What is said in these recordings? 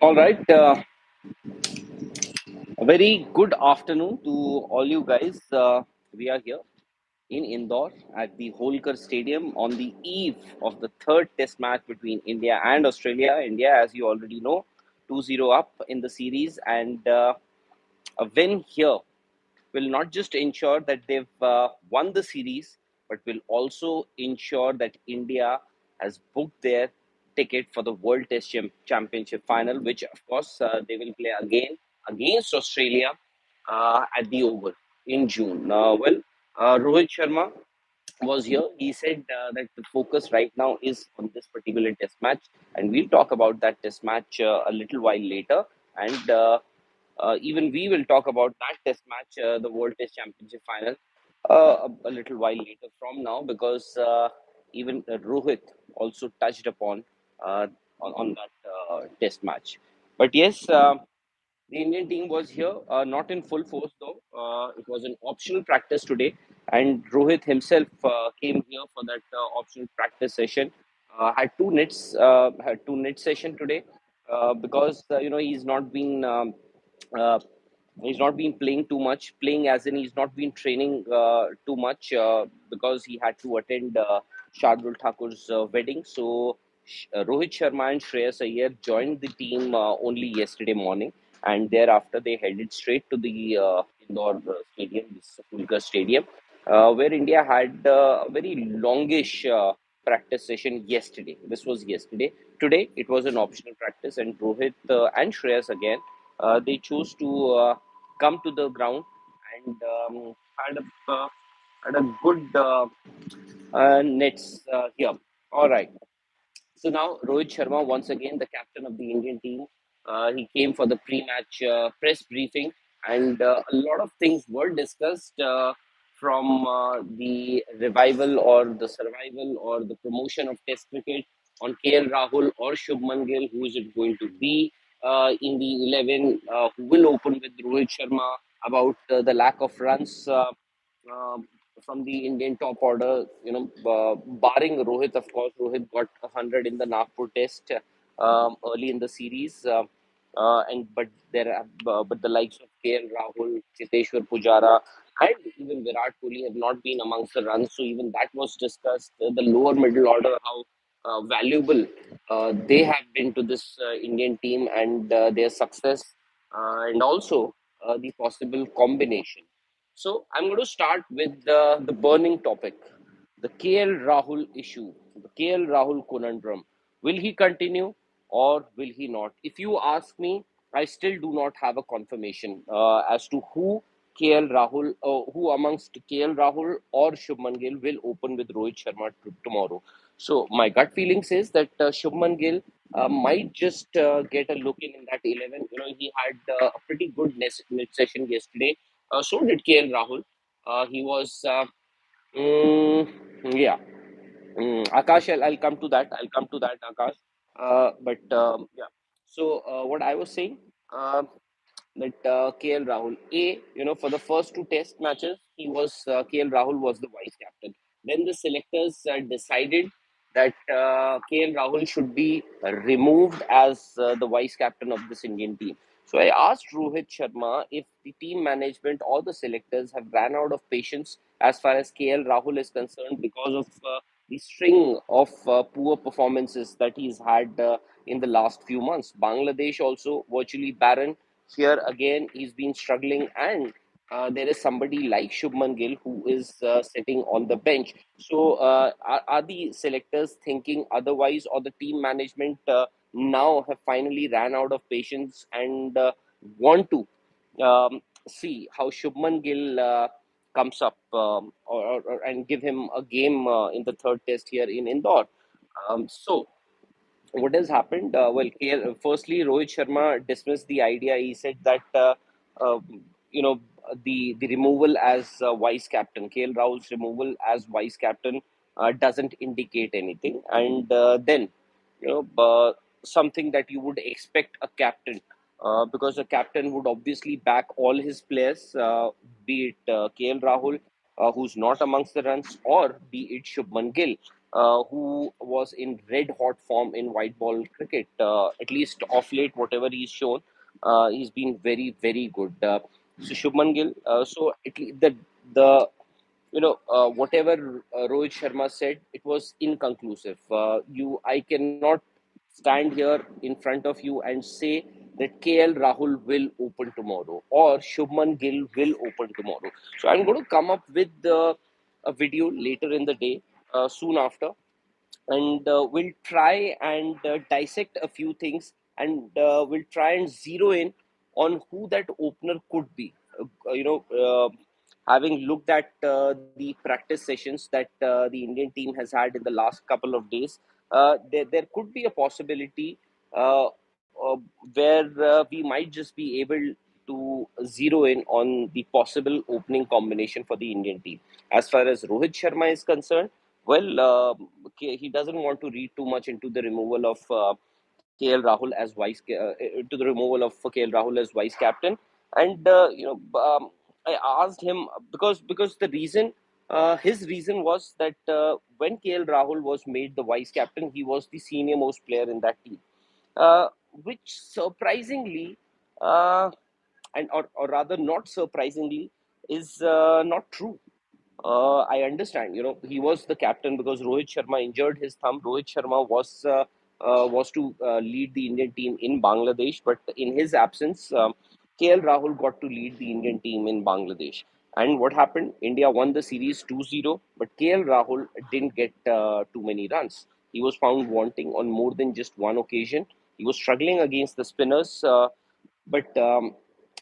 All right. A very good afternoon to all you guys. We are here in Indore at the Holkar Stadium on the eve of the third test match between India and Australia. India, as you already know, 2-0 up in the series, and a win here will not just ensure that they've won the series, but will also ensure that India has booked their ticket for the World Test Championship final, which of course they will play again against Australia at the Oval in June. Rohit Sharma was here. He said that the focus right now is on this particular test match, and we'll talk about that test match a little while later. And even we will talk about that test match, the World Test Championship final, a little while later from now, because even Rohit also touched upon on that test match. But yes, the Indian team was here, not in full force though. It was an optional practice today, and Rohit himself came here for that optional practice session. Had two knit session today because he's not been uh, he's not been playing too much. Playing as in he's not been training too much because he had to attend Shardul Thakur's wedding. So Rohit Sharma and Shreyas Iyer joined the team only yesterday morning, and thereafter they headed straight to the Indore stadium, this Fulkar Stadium, where India had a very longish practice session yesterday. This was yesterday. Today it was an optional practice, and Rohit and Shreyas again they chose to come to the ground and had a good nets here. All right. So now Rohit Sharma, once again the captain of the Indian team, he came for the pre-match press briefing, and a lot of things were discussed from the revival or the survival or the promotion of Test cricket on KL Rahul or Shubman Gill. Who is it going to be in the 11? Who will open with Rohit Sharma? About the lack of runs. Uh, from the Indian top order, barring Rohit, of course, Rohit got 100 in the Nagpur Test early in the series, and but the likes of KL Rahul, Chiteshwar Pujara, and even Virat Kohli have not been amongst the runs. So even that was discussed. The lower middle order, how valuable they have been to this Indian team and their success, and also the possible combination. So I'm going to start with the burning topic, the KL Rahul issue, the KL Rahul conundrum. Will he continue or will he not? If you ask me, I still do not have a confirmation as to who KL Rahul, who amongst KL Rahul or Shubman Gill will open with Rohit Sharma tomorrow. So my gut feeling says that Shubman Gill might just get a look in that 11. He had a pretty good net session yesterday. So did KL Rahul. He was, yeah. Akash, I'll come to that. I'll come to that, Akash. But yeah. So what I was saying, that KL Rahul, for the first two test matches, KL Rahul was the vice captain. Then the selectors decided that KL Rahul should be removed as the vice captain of this Indian team. So I asked Rohit Sharma if the team management or the selectors have ran out of patience as far as KL Rahul is concerned because of the string of poor performances that he's had in the last few months. Bangladesh also virtually barren. Here again, he's been struggling, and there is somebody like Shubman Gill who is sitting on the bench. So, are the selectors thinking otherwise, or the team management now have finally ran out of patience and want to see how Shubman Gill comes up and give him a game in the third test here in Indore? So, what has happened? Firstly, Rohit Sharma dismissed the idea. He said that uh, you know the removal as vice captain, KL Rahul's removal as vice captain, doesn't indicate anything, and then you know uh, something that you would expect a captain. Because a captain would obviously back all his players, be it KL Rahul, who's not amongst the runs, or be it Shubman Gill. who was in red hot form in white ball cricket. At least off late, whatever he's shown, he's been very, very good. So Shubman Gill. So the whatever Rohit Sharma said, it was inconclusive. I cannot stand here in front of you and say that KL Rahul will open tomorrow or Shubman Gill will open tomorrow. So I'm going to come up with a video later in the day, soon after, and we'll try and dissect a few things, and we'll try and zero in on who that opener could be. Having looked at the practice sessions that the Indian team has had in the last couple of days, there could be a possibility uh, uh, where we might just be able to zero in on the possible opening combination for the Indian team. As far as Rohit Sharma is concerned, well, he doesn't want to read too much into the removal of KL Rahul as to the removal of KL Rahul as vice captain, and I asked him because the reason. His reason was that when KL Rahul was made the vice captain, he was the senior most player in that team, which surprisingly, uh, or rather not surprisingly, is not true. I understand. He was the captain because Rohit Sharma injured his thumb. Rohit Sharma was to lead the Indian team in Bangladesh, but in his absence, KL Rahul got to lead the Indian team in Bangladesh. And what happened? India won the series 2-0, but KL Rahul didn't get too many runs. He was found wanting on more than just one occasion. He was struggling against the spinners. But Rohit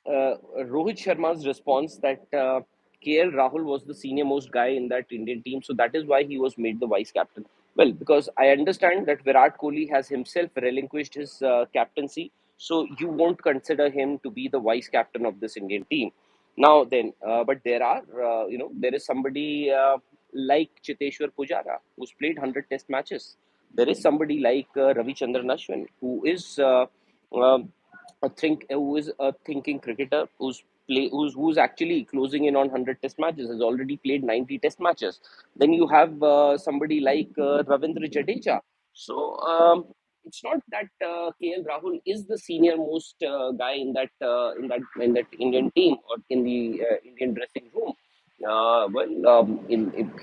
Sharma's response that KL Rahul was the senior most guy in that Indian team, so that is why he was made the vice captain. Well, because I understand that Virat Kohli has himself relinquished his captaincy, so you won't consider him to be the vice captain of this Indian team. Now then, but there is somebody like Chiteshwar Pujara who's played 100 Test matches. There is somebody like Ravi Chandran Ashwin who is um who is a thinking cricketer who's actually closing in on 100 Test matches, has already played 90 Test matches. Then you have somebody like Ravindra Jadeja. So it's not that KL Rahul is the senior most guy in that Indian team or in the Indian dressing room.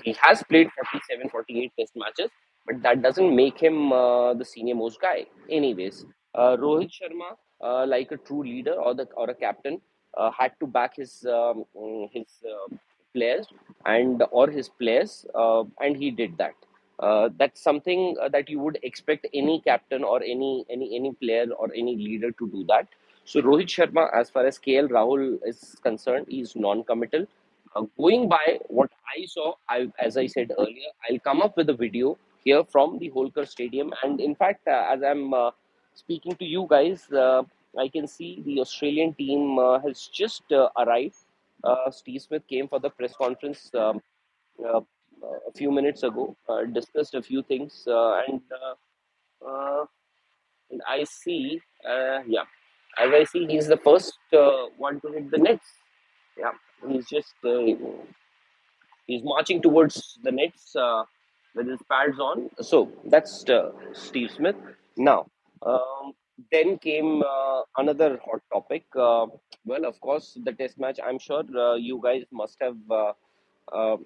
He has played 47, 48 Test matches, but that doesn't make him the senior most guy. Anyways, Rohit Sharma, like a true leader or a captain, had to back his players and he did that. That's something that you would expect any captain or any player or any leader to do that. So Rohit Sharma, as far as KL Rahul is concerned, is non-committal. Going by what I saw, as I said earlier, I'll come up with a video here from the Holkar Stadium. And in fact, as I'm speaking to you guys, I can see the Australian team has just arrived. Steve Smith came for the press conference uh, a few minutes ago, discussed a few things, and I see, as I see, he's the first one to hit the nets. Yeah, he's just he's marching towards the nets with his pads on. So that's Steve Smith. Now, um, then came another hot topic. Well, of course, the test match. I'm sure you guys uh,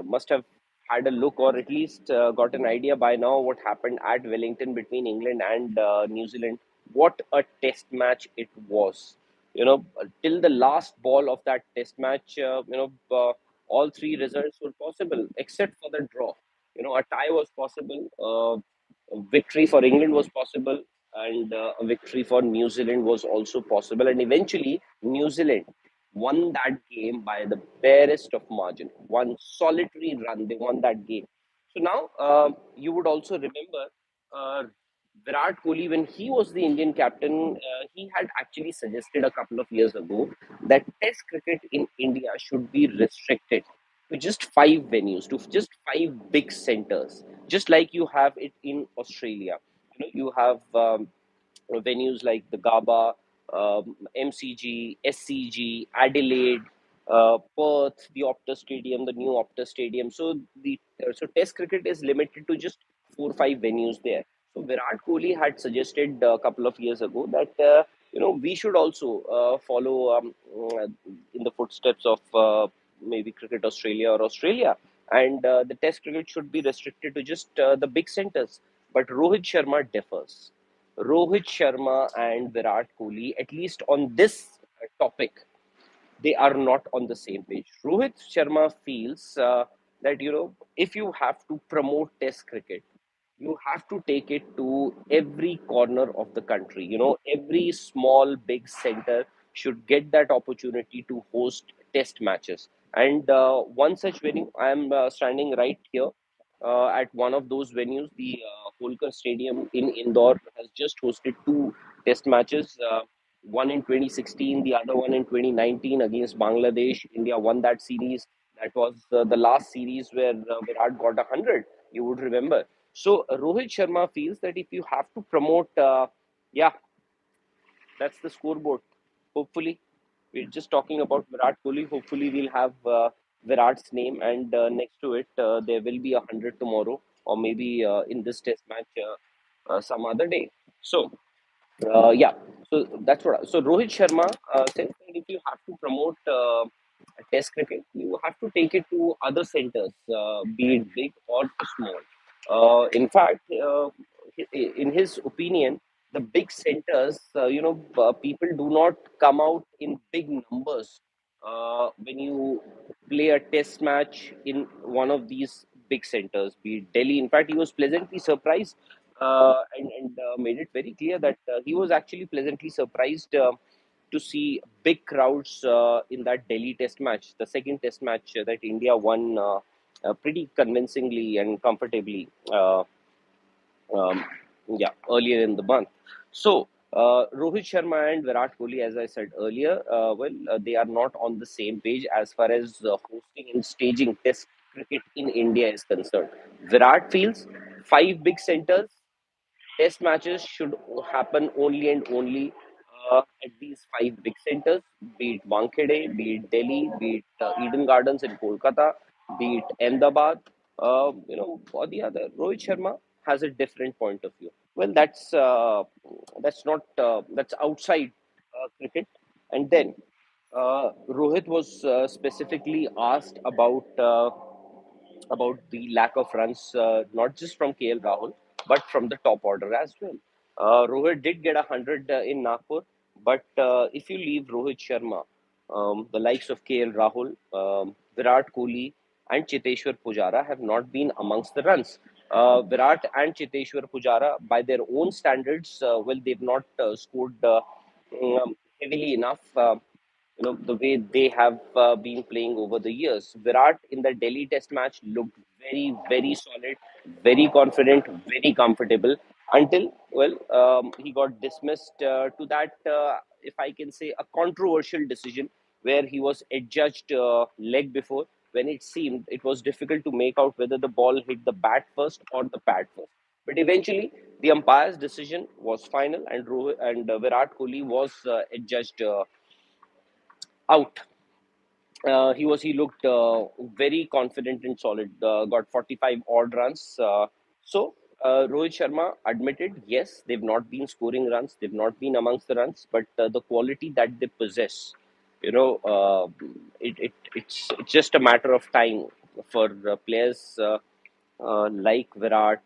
must have had a look or at least got an idea by now what happened at Wellington between England and New Zealand. What a test match it was. Till the last ball of that test match, all three results were possible except for the draw. A tie was possible, a victory for England was possible, and a victory for New Zealand was also possible. And eventually, New Zealand won that game by the barest of margin. One solitary run, they won that game. So now you would also remember uh, Virat Kohli, when he was the Indian captain, he had actually suggested a couple of years ago that Test cricket in India should be restricted to just five venues, to just five big centers, just like you have it in Australia. You have venues like the GABA, MCG, SCG, Adelaide. Perth, the Optus Stadium, the new Optus Stadium. So so Test cricket is limited to just 4 or 5 venues there. So Virat Kohli had suggested a couple of years ago that we should also follow in the footsteps of maybe Cricket Australia or Australia, and the Test cricket should be restricted to just the big centers. But Rohit Sharma differs. Rohit Sharma and Virat Kohli, at least on this topic, they are not on the same page. Rohit Sharma feels that if you have to promote Test cricket, you have to take it to every corner of the country. Every small, big center should get that opportunity to host Test matches. And one such venue, I am standing right here at one of those venues. The Holkar Stadium in Indore has just hosted two Test matches. One in 2016, the other one in 2019 against Bangladesh. India won that series. That was the last series where Virat got 100. You would remember. So Rohit Sharma feels that if you have to promote, yeah, that's the scoreboard. Hopefully, we're just talking about Virat Kohli. Hopefully, we'll have Virat's name, and next to it, there will be 100 tomorrow, or maybe in this Test match some other day. So yeah, so that's what. So Rohit Sharma says that if you have to promote Test cricket, you have to take it to other centers, be it big or small. In fact, in his opinion, the big centers, people do not come out in big numbers when you play a Test match in one of these big centers, be it Delhi. In fact, he was pleasantly surprised and made it very clear that he was actually pleasantly surprised to see big crowds in that Delhi Test match, the second Test match that India won pretty convincingly and comfortably. Um, yeah, earlier in the month. So Rohit Sharma and Virat Kohli, as I said earlier, they are not on the same page as far as hosting and staging Test cricket in India is concerned. Virat feels five big centers Test matches should happen only and only at these five big centers, be it Wankhede, be it Delhi, be it Eden Gardens in Kolkata, be it Ahmedabad, or the other. Rohit Sharma has a different point of view. Well, that's not that's outside cricket. And then Rohit was specifically asked about the lack of runs, not just from KL Rahul, but from the top order as well. Rohit did get 100 in Nagpur, but if you leave Rohit Sharma, the likes of KL Rahul, Virat Kohli, and Chiteshwar Pujara have not been amongst the runs. Virat and Chiteshwar Pujara, by their own standards, they've not scored heavily enough. The way they have been playing over the years. Virat in the Delhi Test match looked very, very solid, very confident, very comfortable until he got dismissed to that if I can say a controversial decision where he was adjudged leg before when it seemed it was difficult to make out whether the ball hit the bat first or the pad first. But eventually, the umpire's decision was final, and Virat Kohli was adjudged out. He looked very confident and solid. Got 45 odd runs. So Rohit Sharma admitted, yes, they've not been scoring runs. They've not been amongst the runs, but the quality that they possess, it's just a matter of time for players like Virat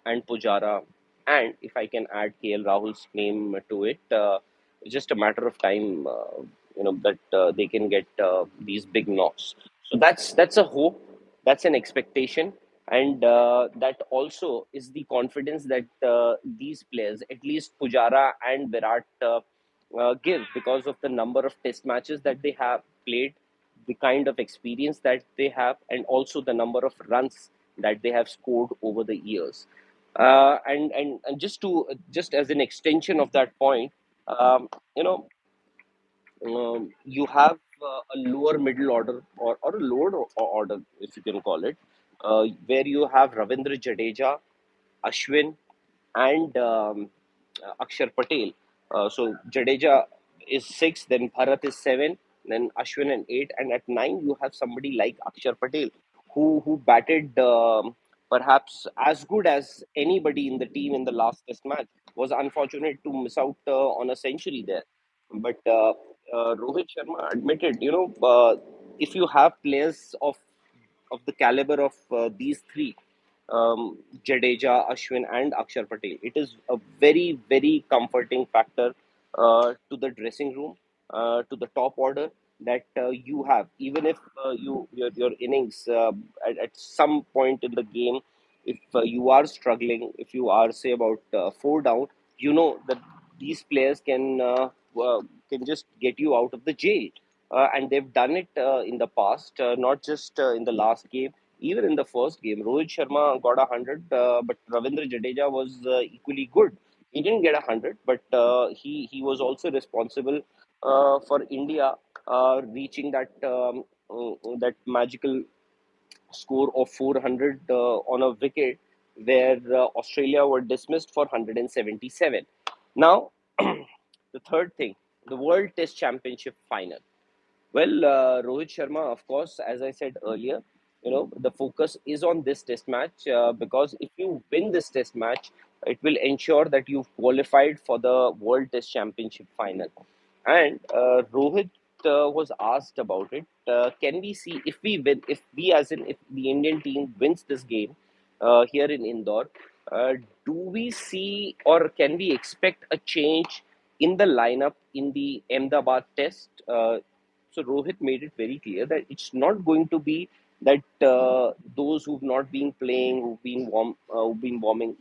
and Pujara, and if I can add KL Rahul's name to it, it's just a matter of time, that they can get these big knocks. So that's a hope, that's an expectation, and that also is the confidence that these players, at least Pujara and Virat, give because of the number of Test matches that they have played, the kind of experience that they have, and also the number of runs that they have scored over the years. And just as an extension of that point, um, you know, you have a lower middle order or a lower order, if you can call it, where you have Ravindra Jadeja, Ashwin, and Akshar Patel. So Jadeja is six, then Bharat is seven, then Ashwin at 8, and at 9 you have somebody like Akshar Patel, who batted perhaps as good as anybody in the team in the last Test match. Was unfortunate to miss out on a century there, but Rohit Sharma admitted, if you have players of the caliber of these three, Jadeja, Ashwin, and Akshar Patel, it is a very, very comforting factor to the dressing room, to the top order that you have. Even if your innings at some point in the game, if you are struggling, if you are say about four down, you know that these players can just get you out of the jail, and they've done it in the past, not just in the last game. Even in the first game, Rohit Sharma got 100, but Ravindra Jadeja was equally good. He didn't get 100, but he was also responsible for India reaching that magical score of 400 on a wicket, where Australia were dismissed for 177. Now, the third thing, the World Test Championship final. Well, Rohit Sharma, of course, as I said earlier, the focus is on this test match, because if you win this test match, it will ensure that you've qualified for the World Test Championship final. And Rohit was asked about it. Can we see if we win, if the Indian team wins this game here in Indore, uh, do we see or can we expect a change in the lineup in the Ahmedabad test? So Rohit made it very clear that it's not going to be that those who've not been playing, who've been warming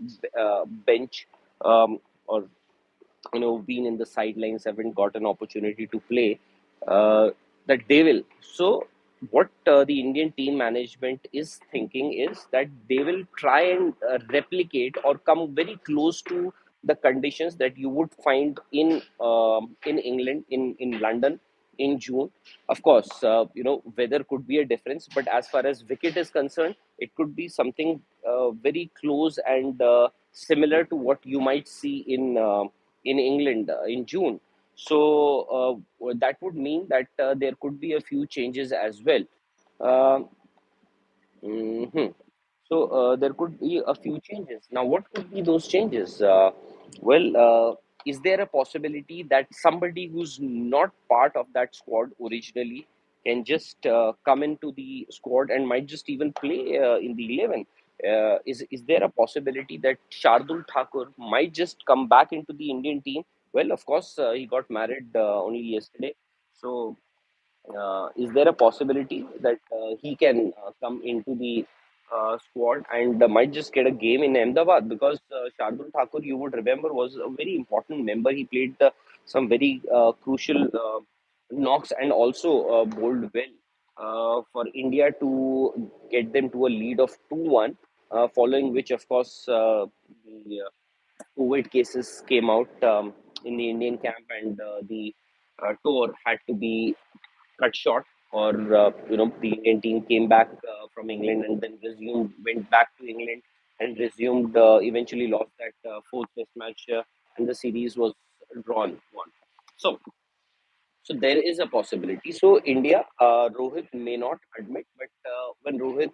bench, or been in the sidelines, haven't got an opportunity to play, uh, that they will. So what the Indian team management is thinking is that they will try and replicate or come very close to the conditions that you would find in England, in London in June. Of course, weather could be a difference, but as far as wicket is concerned, it could be something very close and similar to what you might see in England in June. So that would mean that there could be a few changes as well. Um Mhm. So there could be a few changes. Now, what could be those changes? Is there a possibility that somebody who's not part of that squad originally can just come into the squad and might just even play in the 11? Is there a possibility that Shardul Thakur might just come back into the Indian team? Well, of course, he got married only yesterday. So is there a possibility that he can come into the squad and might just get a game in Ahmedabad? Because Shardul Thakur, you would remember, was a very important member. He played some very crucial knocks and also bowled well for India to get them to a lead of 2-1, following which, of course, the COVID cases came out in the Indian camp, and the tour had to be cut short, or the Indian team came back from England and then went back to England and resumed. Eventually, lost that fourth Test match, and the series was drawn one. So so there is a possibility. So India, Rohit may not admit, but when Rohit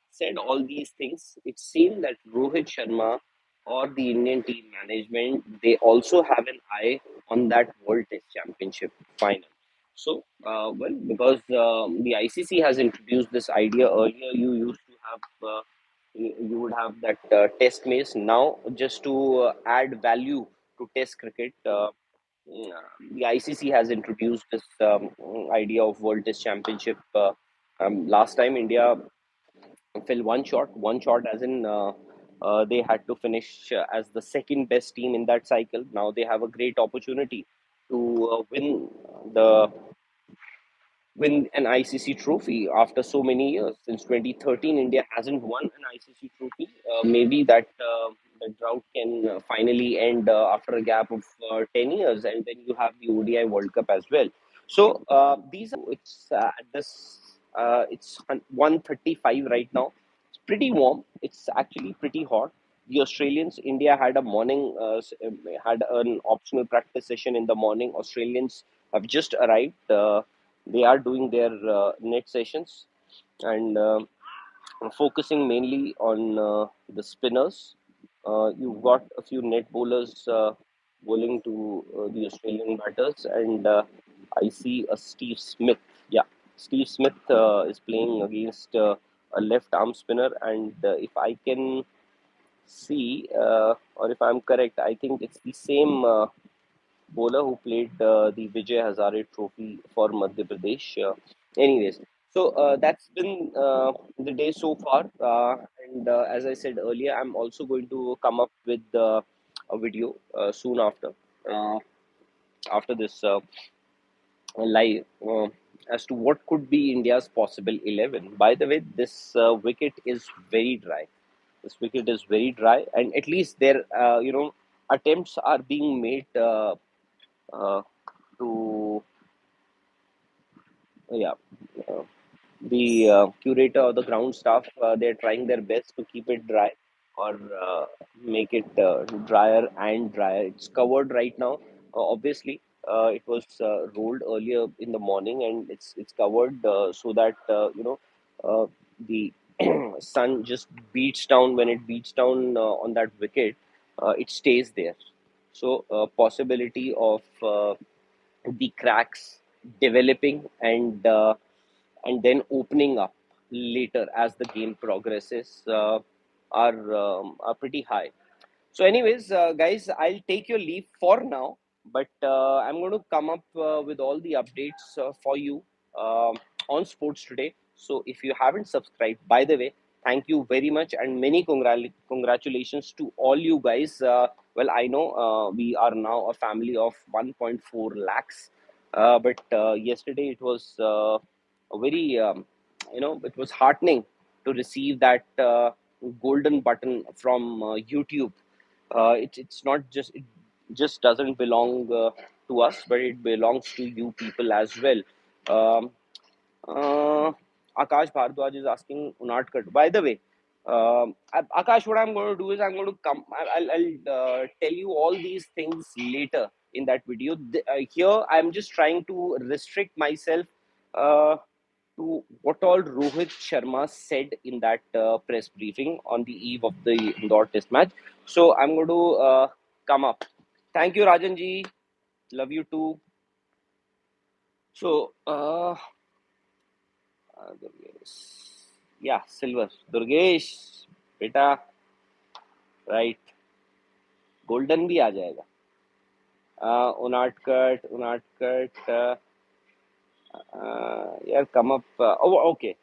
said all these things, it seemed that Rohit Sharma or the Indian team management, they also have an eye on that World Test Championship final. So, because the ICC has introduced this idea earlier, you used to have. You would have that test mace now, just to add value to test cricket. The ICC has introduced this idea of World Test Championship. Last time India fell one short as in they had to finish as the second best team in that cycle. Now they have a great opportunity to the win an ICC trophy after so many years. Since 2013, India hasn't won an ICC trophy. Maybe that the drought can finally end after a gap of 10 years, and then you have the ODI World Cup as well. So these are it's at this it's 135 right now. It's pretty warm. It's actually pretty hot. The Australians, India had a morning had an optional practice session in the morning. Australians have just arrived. They are doing their net sessions and focusing mainly on the spinners. You've got a few net bowlers bowling to the Australian batters, and I see a Steve Smith. Yeah, Steve Smith is playing against a left arm spinner, and if I can see, or if I'm correct, I think it's the same bowler who played the Vijay Hazare Trophy for Madhya Pradesh. Anyways, so that's been the day so far. And as I said earlier, I'm also going to come up with a video soon uh, after this live as to what could be India's possible 11. By the way, this wicket is very dry. This wicket is very dry, and at least their attempts are being made uh, to yeah uh, the curator or the ground staff, they're trying their best to keep it dry or make it drier and drier. It's covered right now. Obviously, it was rolled earlier in the morning, and it's covered so that the sun just beats down. When it beats down on that wicket, it stays there. So possibility of the cracks developing and then opening up later as the game progresses are pretty high. So, anyways, guys, I'll take your leave for now, but I'm going to come up with all the updates for you um on sports today. So, if you haven't subscribed, by the way, thank you very much and many congratulations to all you guys. Well, I know we are now a family of 1.4 lakhs, but yesterday it was a very, it was heartening to receive that golden button from YouTube. It's not just, it just doesn't belong to us, but it belongs to you people as well. Um, uh, Akash Bhardwaj is asking Unatkat. By the way, Akash, what I'm going to do is I'm going to come. I'll tell you all these things later in that video. Here, I'm just trying to restrict myself uh, to what all Rohit Sharma said in that press briefing on the eve of the Indore Test match. So I'm going to come up. Thank you, Rajanji. Love you too. So, Durgesh. Yeah, silver. Durgesh, बेटा, right. Golden भी आ जाएगा. Unatkat, yeah, come up. Oh, okay.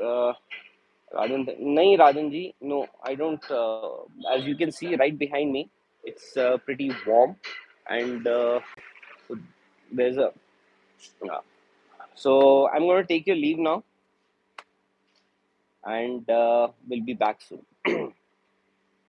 Uh, Rajan, nahi Rajan ji, no, I don't. As you can see right behind me, it's pretty warm, and so there's a. Uh, so I'm going to take your leave now, and we'll be back soon.